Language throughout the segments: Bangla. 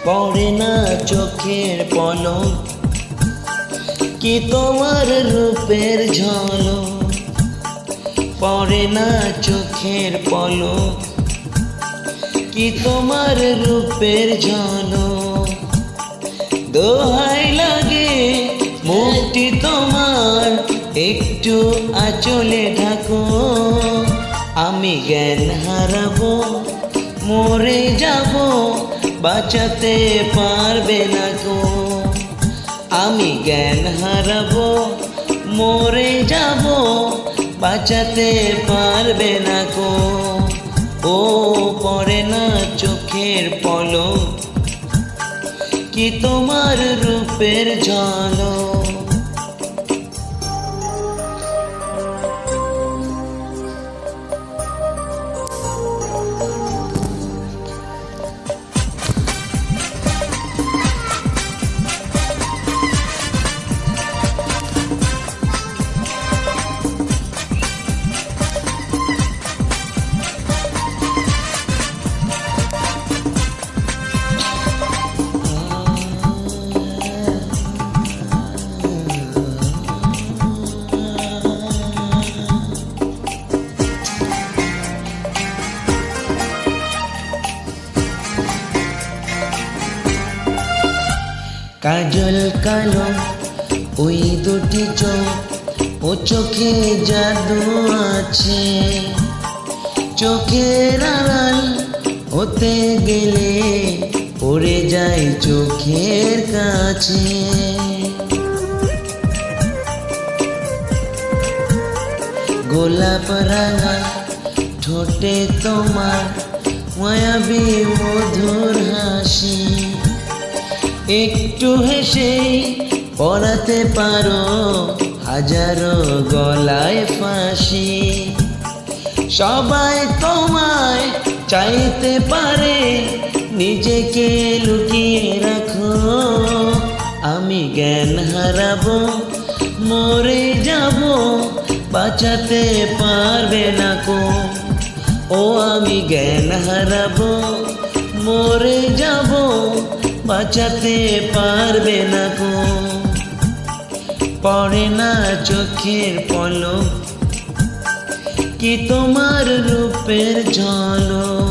পড়ে না চোখের পলক, কি তোমার রূপের ঝলক। পড়ে না চোখের পলক, কি তোমার রূপের ঝলক। দোহাই লাগে মুক্তি তোমার, একটু আঁচলে ঢাকো। আমি জ্ঞান হারাবো, মরে যাব, বাঁচাতে পারবে না গো। আমি জ্ঞান হারাবো, মরে যাব, বাঁচাতে পারবে না গো। ও পড়ে না চোখের পলক, কি তোমার রূপের ঝলক। কাজল কালো ওই দুটি চোখ, ও চোখে জাদু আছে। চোখের আড়াল হতে গেলে পড়ে যায় চোখের কাছে। গোলাপ রাঙা ঠোঁটে তোমার মায়াবী মধুর হাসি। একটু হেসে পরাতে পারো হাজারো গলায় ফাঁসি। সবাই তোমায় চাইতে পারে, নিজেকে লুকিয়ে রাখো। আমি জ্ঞান হারাবো, মরে যাব, বাঁচাতে পারবে না কো। ও আমি জ্ঞান হারাবো, মরে যাব, বাঁচাতে পারবে না গো। পড়ে না চোখের পলক, কি তোমার রূপের ঝলক।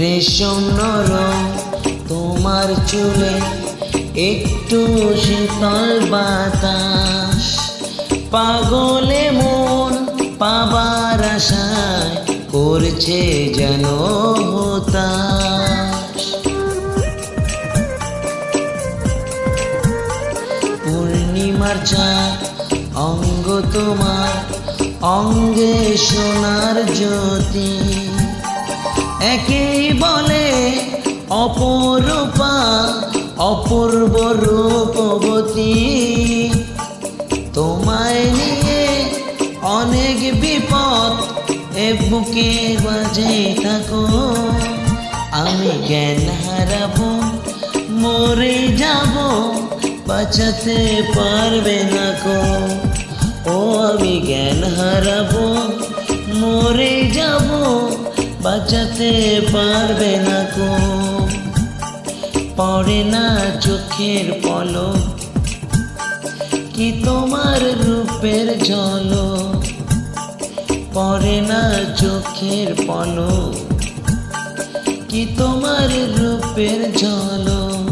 রেশম নরম তোমার চুলে, একটু শীতল বাতাস। পাগলে মন পাবার আশায় করছে যেন হতাশ। পূর্ণিমার চাঁদ অঙ্গ তোমার, অঙ্গে সোনার জ্যোতি। একেই বলে অপরূপা, অপূর্ব রূপবতী। তোমায় নিয়ে অনেক বিপদ, এ বুকে বাজে থাকো। আমি জ্ঞান হারাবো, মরে যাব, বাঁচাতে পারবে না কো। ও আমি জ্ঞান হারাবো, মরে যাব, বাঁচাতে পারবে না কো। পড়ে না চোখের পলক, কি তোমার রূপের ঝলক। পড়ে না চোখের পলক, কি তোমার রূপের ঝলক।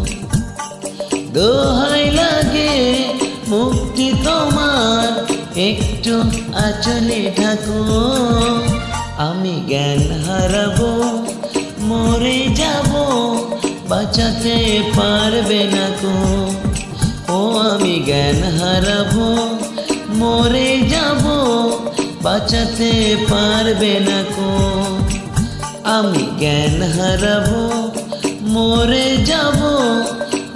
দোহাই লাগে মুক্তি তোমার, একটু আঁচলে ঢাকো। আমি জ্ঞান হারাবো, মরে যাব, বাঁচাতে পারবে না কো। ও আমি জ্ঞান হারাবো, মরে যাব, বাঁচাতে পারবে না কো। আমি জ্ঞান হারাবো, মরে যাব,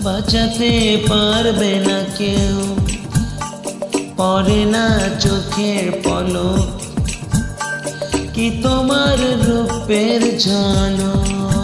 বাঁচাতে পারবে না কেউ। পড়ে না চোখের পলক, কি তোমার রূপের ঝলক।